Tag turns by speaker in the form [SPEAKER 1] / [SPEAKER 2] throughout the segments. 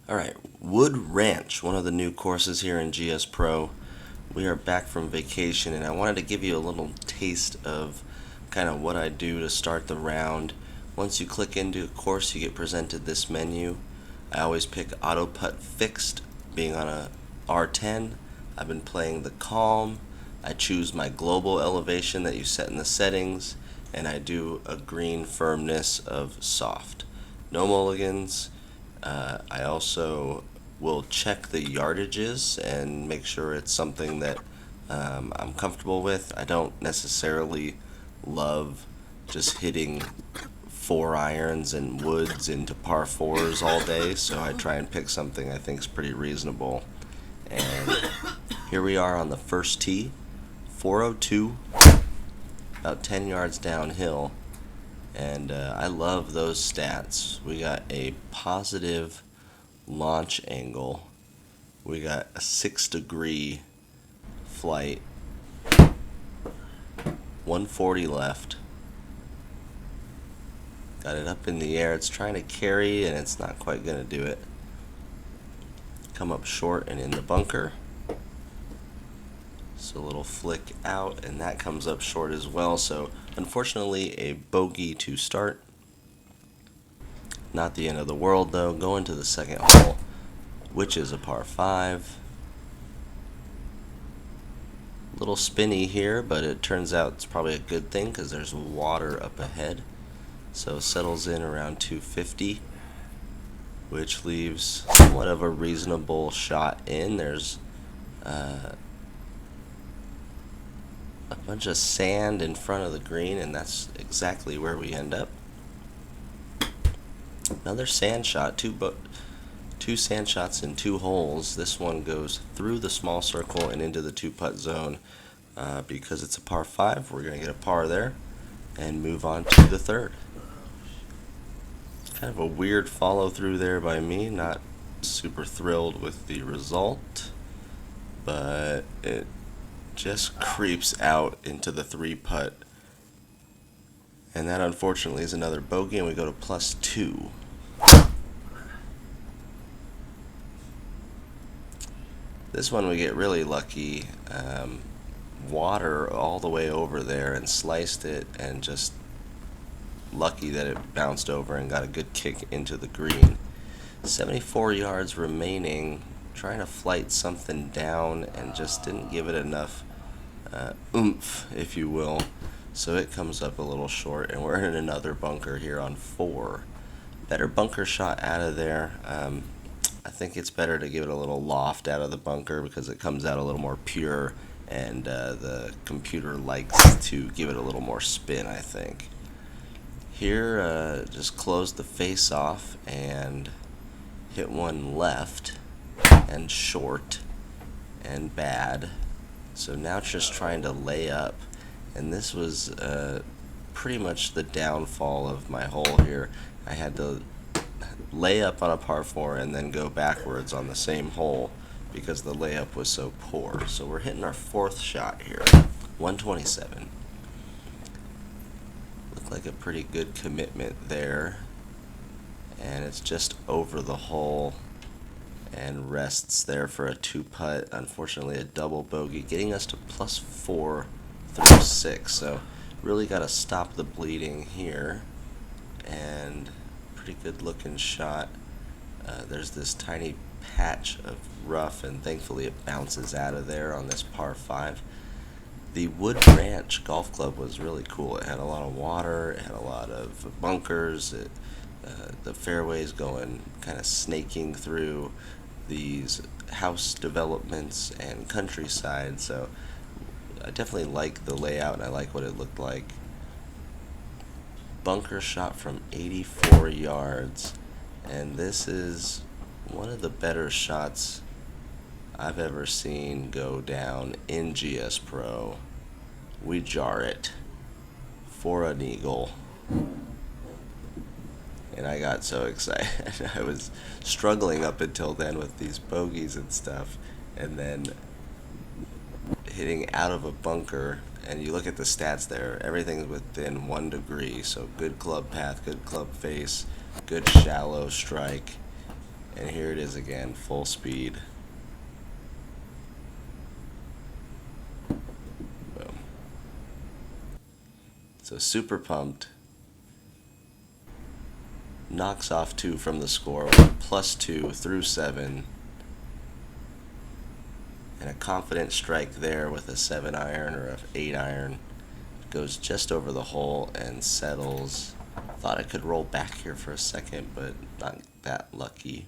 [SPEAKER 1] Alright, Wood Ranch, one of the new courses here in Gspro. We are back from vacation and I wanted to give you a little taste of kind of what I do to start the round. Once you click into a course, you get presented this menu. I always pick Auto Putt Fixed, being on a R10. I've been playing the Calm. I choose my global elevation that you set in the settings, and I do a green firmness of soft. No mulligans. I also will check the yardages and make sure it's something that I'm comfortable with. I don't necessarily love just hitting 4-irons and woods into par 4s all day, so I try and pick something I think is pretty reasonable. And here we are on the first tee, 402, about 10 yards downhill. And I love those stats. We got a positive launch angle. We got a 6-degree flight. 140 left. Got it up in the air. It's trying to carry and it's not quite going to do it. Come up short and in the bunker. So a little flick out, and that comes up short as well. So unfortunately a bogey to start. Not the end of the world though. Going to the second hole, which is a par 5. A little spinny here, but it turns out it's probably a good thing because there's water up ahead. So settles in around 250, which leaves somewhat of a reasonable shot in. There's a bunch of sand in front of the green, and that's exactly where we end up. Another sand shot, two sand shots in 2 holes. This one goes through the small circle and into the 2-putt zone. Because it's a par 5, we're going to get a par there and move on to the third. Kind of a weird follow through there by me, not super thrilled with the result, but it just creeps out into the 3-putt, and that unfortunately is another bogey, and we go to +2. This one we get really lucky. Water all the way over there and sliced it, and just lucky that it bounced over and got a good kick into the green. 74 yards remaining, trying to flight something down and just didn't give it enough oomph, if you will, so it comes up a little short, and we're in another bunker here on 4. Better bunker shot out of there. I think it's better to give it a little loft out of the bunker because it comes out a little more pure, and the computer likes to give it a little more spin, I think. Here, just close the face off and hit one left and short and bad. So now just trying to lay up, and this was pretty much the downfall of my hole here. I had to lay up on a par 4 and then go backwards on the same hole because the layup was so poor. So we're hitting our 4th shot here, 127. Looked like a pretty good commitment there, and it's just over the hole and rests there for a 2-putt. Unfortunately a double bogey, getting us to +4 through 6, so really got to stop the bleeding here. And pretty good looking shot. There's this tiny patch of rough, and thankfully it bounces out of there on this par 5. The Wood Ranch golf club was really cool. It had a lot of water, it had a lot of bunkers, the fairways going kind of snaking through these house developments and countryside, so I definitely like the layout and I like what it looked like. Bunker shot from 84 yards, and this is one of the better shots I've ever seen go down in Gspro. We jar it for an eagle. And I got so excited. I was struggling up until then with these bogeys and stuff, and then hitting out of a bunker, and you look at the stats there, everything's within 1 degree, so good club path, good club face, good shallow strike, And here it is again, full speed. Boom. So super pumped. Knocks off 2 from the score, +2 through 7. And a confident strike there with a 7 iron or a 8 iron. Goes just over the hole and settles. Thought I could roll back here for a second, but not that lucky.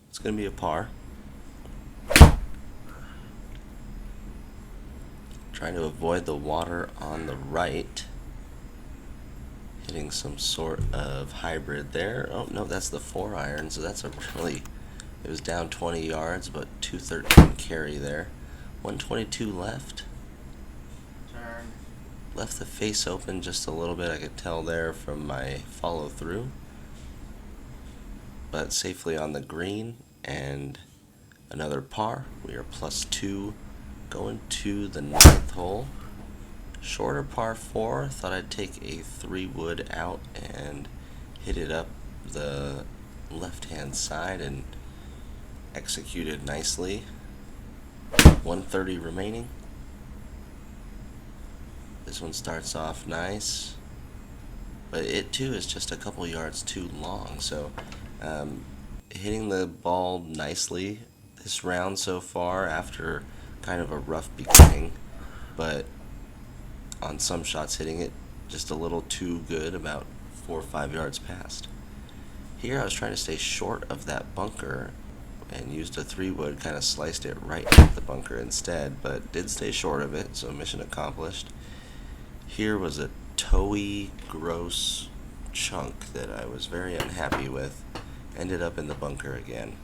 [SPEAKER 1] It's going to be a par. Trying to avoid the water on the right. Hitting some sort of hybrid there. Oh no, that's the 4 iron, so that's a really, it was down 20 yards, but 213 carry there. 122 left.
[SPEAKER 2] Turn.
[SPEAKER 1] Left the face open just a little bit, I could tell there from my follow through. But safely on the green, and another par. We are +2 going to the 9th hole. Shorter par 4. Thought I'd take a 3-wood out and hit it up the left-hand side and executed nicely. 130 remaining. This one starts off nice, but it too is just a couple yards too long. So hitting the ball nicely this round so far after kind of a rough beginning, but on some shots hitting it just a little too good, about 4 or 5 yards past. Here I was trying to stay short of that bunker and used a 3-wood, kind of sliced it right at the bunker instead, but did stay short of it, so mission accomplished. Here was a toey, gross chunk that I was very unhappy with. Ended up in the bunker again.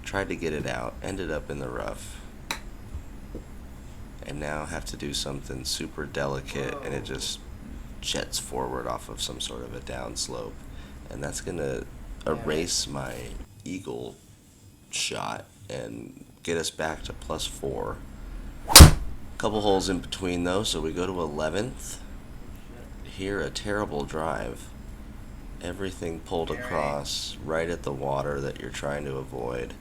[SPEAKER 1] Tried to get it out, ended up in the rough. And now have to do something super delicate, and it just jets forward off of some sort of a downslope. And that's going to erase my eagle shot and get us back to +4. Couple holes in between though, so we go to 11th. Here a terrible drive. Everything pulled across right at the water that you're trying to avoid.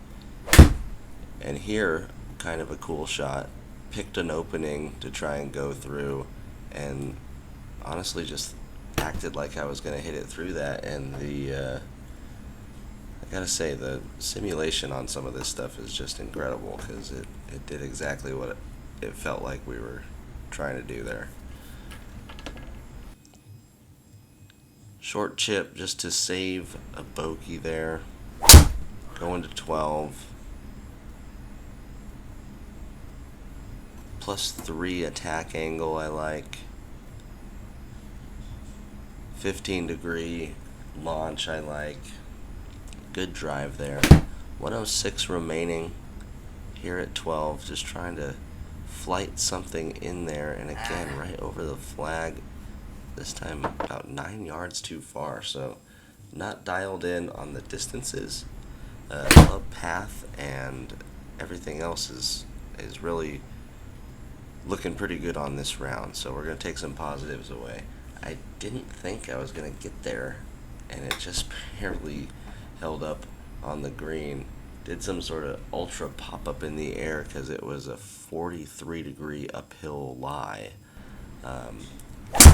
[SPEAKER 1] And here, kind of a cool shot. Picked an opening to try and go through, and honestly just acted like I was going to hit it through that. And I gotta say, the simulation on some of this stuff is just incredible, because it did exactly what it felt like we were trying to do there. Short chip just to save a bogey there. Going to 12. +3 attack angle I like. 15-degree launch I like. Good drive there. 106 remaining here at 12. Just trying to flight something in there, and again right over the flag. This time about 9 yards too far, so not dialed in on the distances. Club path and everything else is really looking pretty good on this round, so we're going to take some positives away. I didn't think I was going to get there, and it just barely held up on the green. Did some sort of ultra pop-up in the air because it was a 43-degree uphill lie.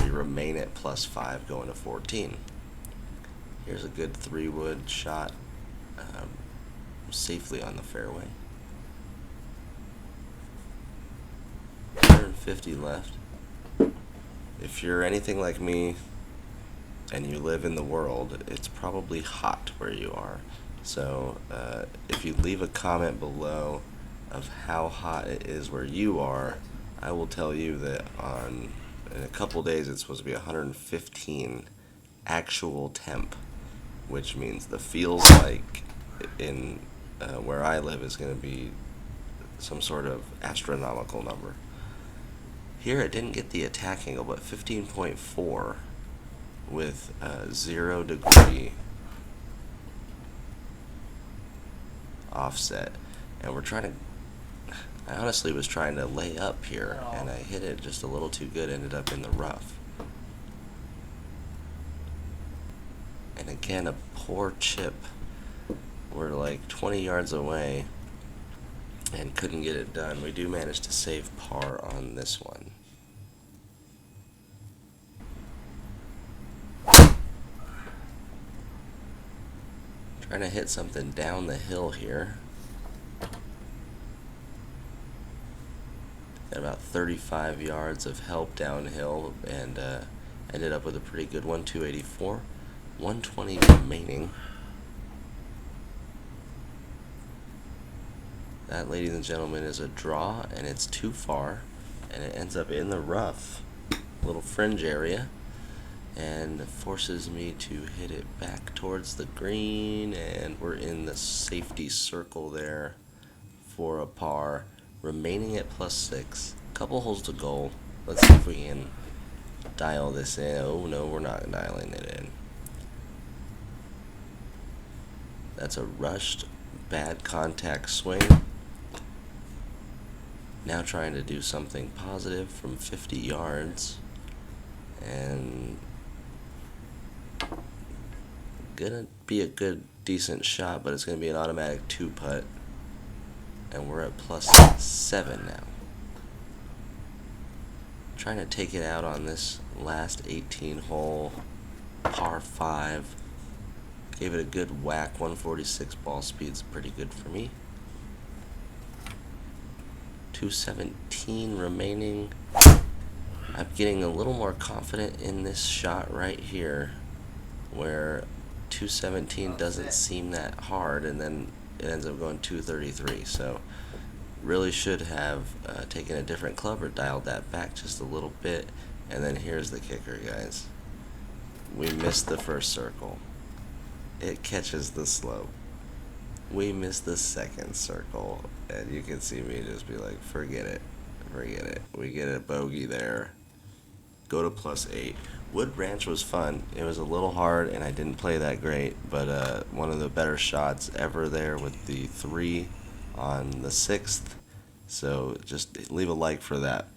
[SPEAKER 1] We remain at +5 going to 14. Here's a good 3-wood shot safely on the fairway. 150 left. If you're anything like me and you live in the world, it's probably hot where you are. So if you leave a comment below of how hot it is where you are, I will tell you that in a couple days it's supposed to be 115 actual temp, which means the feels like in where I live is going to be some sort of astronomical number. Here it didn't get the attack angle, but 15.4 with 0-degree offset, and we're trying to, I honestly was trying to lay up here, and I hit it just a little too good, ended up in the rough. And again, a poor chip were like 20 yards away and couldn't get it done. We do manage to save par on this one. Trying to hit something down the hill here. Got about 35 yards of help downhill and ended up with a pretty good one, 284. 120 remaining. That, ladies and gentlemen, is a draw, and it's too far, and it ends up in the rough, little fringe area, and forces me to hit it back towards the green, and we're in the safety circle there for a par, remaining at +6. Couple holes to go. Let's see if we can dial this in. Oh no, we're not dialing it in. That's a rushed, bad contact swing. Now trying to do something positive from 50 yards. And gonna be a good, decent shot, but it's gonna be an automatic 2-putt. And we're at +7 now. Trying to take it out on this last 18 hole, par 5. Gave it a good whack. 146 ball speed's pretty good for me. 217 remaining. I'm getting a little more confident in this shot right here, where 217 doesn't seem that hard, and then it ends up going 233. So really should have taken a different club or dialed that back just a little bit. And then here's the kicker, guys. We missed the first circle. It catches the slope. We missed the second circle, and you can see me just be like, forget it, forget it. We get a bogey there. Go to +8. Wood Ranch was fun. It was a little hard, and I didn't play that great, but one of the better shots ever there with the 3 on the 6th. So just leave a like for that.